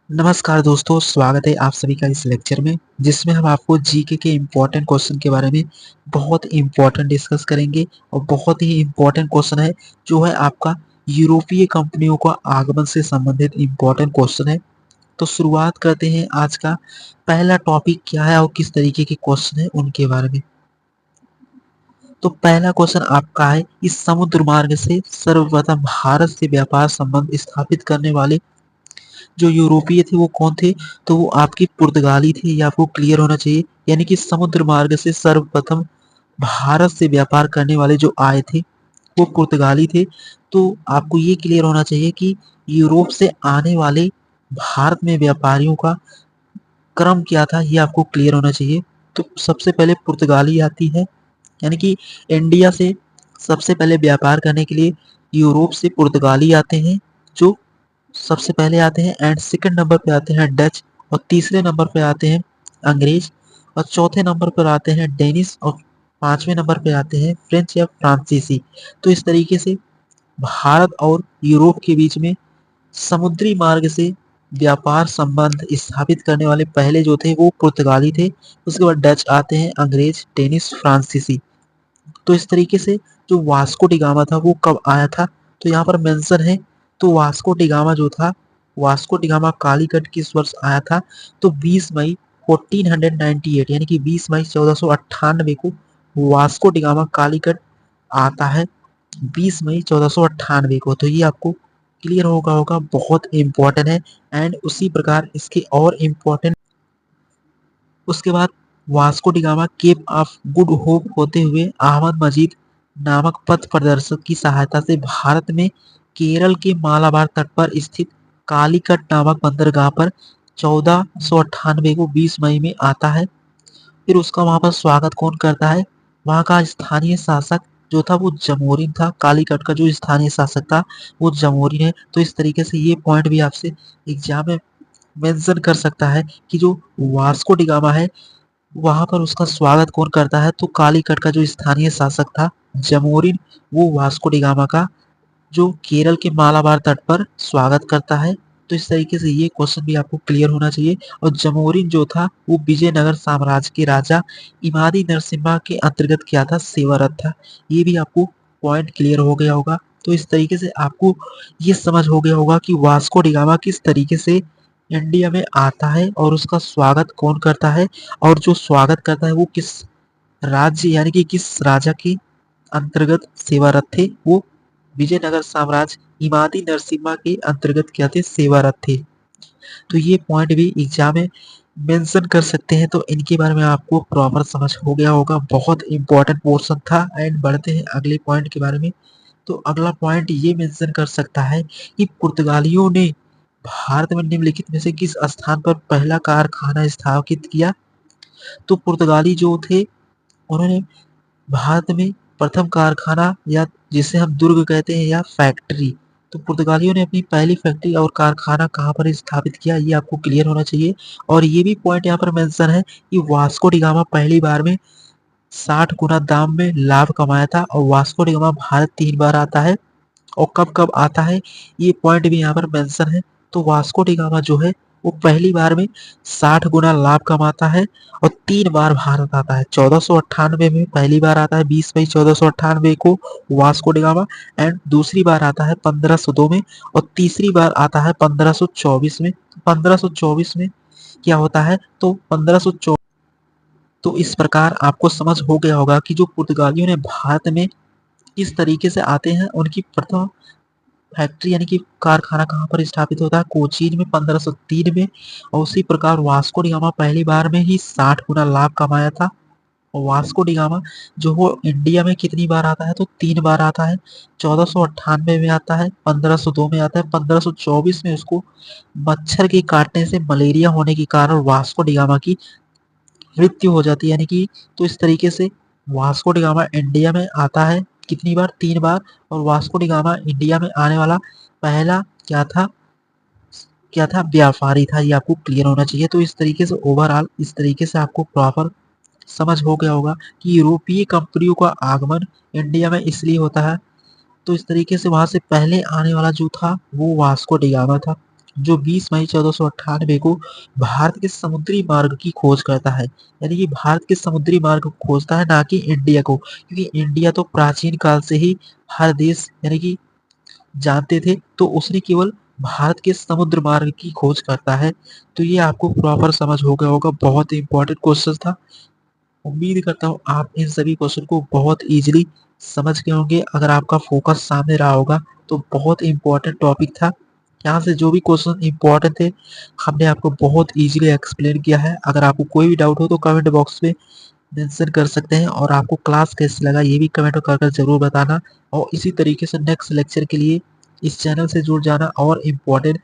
नमस्कार दोस्तों, स्वागत है आप सभी का इस लेक्चर में जिसमें हम आपको जीके के इम्पोर्टेंट क्वेश्चन के बारे में बहुत इम्पोर्टेंट डिस्कस करेंगे और बहुत ही इम्पोर्टेंट क्वेश्चन है जो है आपका यूरोपीय कंपनियों का आगमन से संबंधित इम्पोर्टेंट क्वेश्चन है। तो शुरुआत करते हैं। आज का पहला टॉपिक क्या है और किस तरीके के क्वेश्चन है उनके बारे में। तो पहला क्वेश्चन आपका है, इस समुद्र मार्ग से सर्वप्रथम भारत से व्यापार संबंध स्थापित करने वाले जो यूरोपीय थे वो कौन थे? तो वो आपके पुर्तगाली थे, ये आपको क्लियर होना चाहिए। यानी कि समुद्र मार्ग से सर्वप्रथम भारत से व्यापार करने वाले जो आए थे वो पुर्तगाली थे। तो आपको ये क्लियर होना चाहिए कि यूरोप से आने वाले भारत में व्यापारियों का क्रम क्या था, ये आपको क्लियर होना चाहिए। तो सबसे पहले पुर्तगाली आती है, यानी कि इंडिया से सबसे पहले व्यापार करने के लिए यूरोप से पुर्तगाली आते हैं जो सबसे पहले आते हैं। एंड सेकंड नंबर पे आते हैं डच, और तीसरे नंबर पे आते हैं अंग्रेज, और चौथे नंबर पर आते हैं डेनिस, और पांचवें नंबर पे आते हैं फ्रेंच या फ्रांसीसी। तो इस तरीके से भारत और यूरोप के बीच में समुद्री मार्ग से व्यापार संबंध स्थापित करने वाले पहले जो थे वो पुर्तगाली थे। उसके बाद डच आते हैं, अंग्रेज, डेनिस, फ्रांसीसी। तो इस तरीके से जो वास्को डी गामा था वो कब आया था, तो यहाँ पर मेंशन है। तो वास्को डी गामा जो था, वास्को डी गामा कालीकट किस वर्ष आया था? तो 20 मई 1498, यानी कि 20 मई 1498 को वास्को डी गामा कालीकट आता है, 20 मई 1498 को। तो ये आपको क्लियर होगा, बहुत इंपॉर्टेंट है। एंड उसी प्रकार इसके और इम्पोर्टेंट, उसके बाद Vasco da Gama Cape of Good Hope होते हुए अहमद मजीद नामक पथ प्रदर्शक की सहायता से भारत में केरल के मालाबार तट पर स्थित कालीकट नामक बंदरगाह पर 1498 को 20 मई में आता है। फिर उसका वहां पर स्वागत कौन करता है? वहां का स्थानीय शासक जो था वो जमोरिन था। कालीकट का जो स्थानीय शासक था वो जमोरिन है। तो इस तरीके से ये पॉइंट भी आपसे एग्जाम में मेंशन कर सकता है कि जो वास्को डी गामा है वहां पर उसका स्वागत कौन करता है? तो कालीकट का जो स्थानीय शासक था जमोरिन, वो वास्को डी गामा का जो केरल के मालाबार तट पर स्वागत करता है। तो इस तरीके से ये क्वेश्चन भी आपको क्लियर होना चाहिए। और जमोरिन जो था वो विजयनगर साम्राज्य के राजा इमादी नरसिम्हा के अंतर्गत क्या था? सेवारत था। ये भी आपको पॉइंट क्लियर हो गया होगा। तो इस तरीके से आपको ये समझ हो गया होगा कि वास्को डी गामा किस तरीके से इंडिया में आता है और उसका स्वागत कौन करता है, और जो स्वागत करता है वो किस राज्य यानी कि किस राजा के अंतर्गत सेवारत थे? वो विजयनगर साम्राज्य इमादी नरसिम्हा के अंतर्गत क्या थे? सेवारत थे। तो ये पॉइंट भी एग्जाम में मेंशन कर सकते हैं। तो इनके बारे में आपको प्रॉपर समझ हो गया होगा, बहुत इंपॉर्टेंट पोर्शन था। एंड बढ़ते हैं अगले पॉइंट के बारे में। तो अगला पॉइंट ये मेंशन कर सकता है कि पुर्तगालियों ने भारत में निम्नलिखित में से किस स्थान पर पहला कारखाना स्थापित किया? तो पुर्तगाली जो थे उन्होंने भारत में प्रथम कारखाना, या जिसे हम दुर्ग कहते हैं, या फैक्ट्री, तो पुर्तगालियों ने अपनी पहली फैक्ट्री और कारखाना कहाँ पर स्थापित किया, ये आपको क्लियर होना चाहिए। और ये भी पॉइंट यहाँ पर मेंशन है कि वास्को डी गामा पहली बार में 60 गुना दाम में लाभ कमाया था। और वास्को डी गामा भारत 3 बार आता है, और कब कब आता है ये पॉइंट भी यहाँ पर मेंशन है। तो वास्को डी गामा जो है वो पहली बार में 60 गुना लाभ कमाता है और 3 बार भारत आता है। 1498 में पहली बार आता है, 20 मई 1498 को वास्को डी गामा। एंड दूसरी बार आता है 1502 में, और तीसरी बार आता है 1524 में। 1524 में क्या होता है? तो 1524, तो इस प्रकार आपको समझ हो गया होगा कि जो पुर्तगालियों ने भारत में किस तरीके से आते हैं। उनकी प्रथम फैक्ट्री यानी कि कारखाना कहाँ पर स्थापित होता है? कोचीन में 1503 में। और उसी प्रकार वास्को डी गामा पहली बार में ही 60 गुना लाभ कमाया था। और वास्को डी गामा जो वो इंडिया में कितनी बार आता है? तो 3 बार आता है। 1498 में आता है, 1502 में आता है, 1524 में उसको मच्छर के काटने से मलेरिया होने के कारण वास्को डी गामा की मृत्यु हो जाती है, यानी कि। तो इस तरीके से वास्को डी गामा इंडिया में आता है कितनी बार? 3 बार। और वास्को डी गामा इंडिया में आने वाला पहला क्या था? क्या था? व्यापारी था। ये आपको क्लियर होना चाहिए। तो इस तरीके से ओवरऑल इस तरीके से आपको प्रॉपर समझ हो गया होगा कि यूरोपीय कंपनियों का आगमन इंडिया में इसलिए होता है। तो इस तरीके से वहां से पहले आने वाला जो था वो वास्को डी गामा था। जो 20 मई 1498 को भारत के समुद्री मार्ग की खोज करता है। यानी कि भारत के समुद्री मार्ग को खोजता है, ना कि इंडिया को, क्योंकि इंडिया तो प्राचीन काल से ही हर देश यानी कि जानते थे, तो उसने केवल भारत के समुद्र मार्ग की खोज करता है। तो ये आपको प्रॉपर समझ हो गया होगा, बहुत ही इंपॉर्टेंट क्वेश्चन था। उम्मीद करता हूँ आप इन सभी क्वेश्चन को बहुत ईजिली समझ गए होंगे। अगर आपका फोकस सामने रहा होगा तो बहुत इंपॉर्टेंट टॉपिक था। यहाँ से जो भी क्वेश्चन इंपॉर्टेंट थे हमने आपको बहुत ईजिली एक्सप्लेन किया है। अगर आपको कोई भी डाउट हो तो कमेंट बॉक्स में मेंशन कर सकते हैं, और आपको क्लास कैसे लगा ये भी कमेंट कर जरूर बताना। और इसी तरीके से नेक्स्ट लेक्चर के लिए इस चैनल से जुड़ जाना और इम्पोर्टेंट